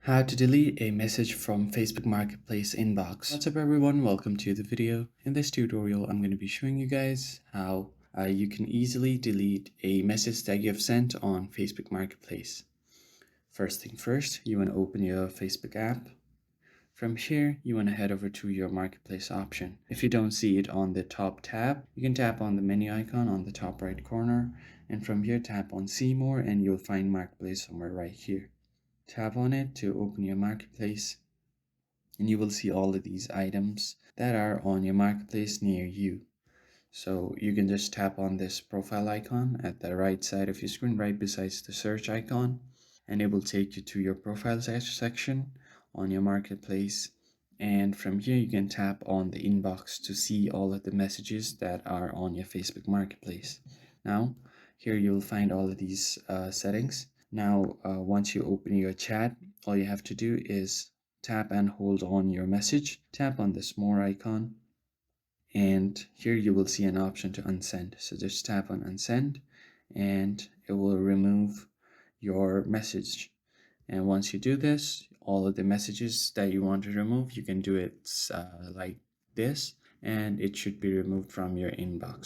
How to delete a message from Facebook Marketplace inbox. What's up everyone, welcome to the video. In this tutorial, I'm going to be showing you guys how you can easily delete a message that you have sent on Facebook Marketplace. First thing first, you want to open your Facebook app. From here, you want to head over to your Marketplace option. If you don't see it on the top tab, you can tap on the menu icon on the top right corner, and from here tap on See More and you'll find Marketplace somewhere right here. Tap on it to open your marketplace and you will see all of these items that are on your marketplace near you. So you can just tap on this profile icon at the right side of your screen, right beside the search icon, and it will take you to your profile section on your marketplace. And from here you can tap on the inbox to see all of the messages that are on your Facebook marketplace. Now here you'll find all of these settings. Now, once you open your chat, all you have to do is tap and hold on your message. Tap on this more icon, and here you will see an option to unsend. So just tap on unsend, and it will remove your message. And once you do this, all of the messages that you want to remove, you can do it like this, and it should be removed from your inbox.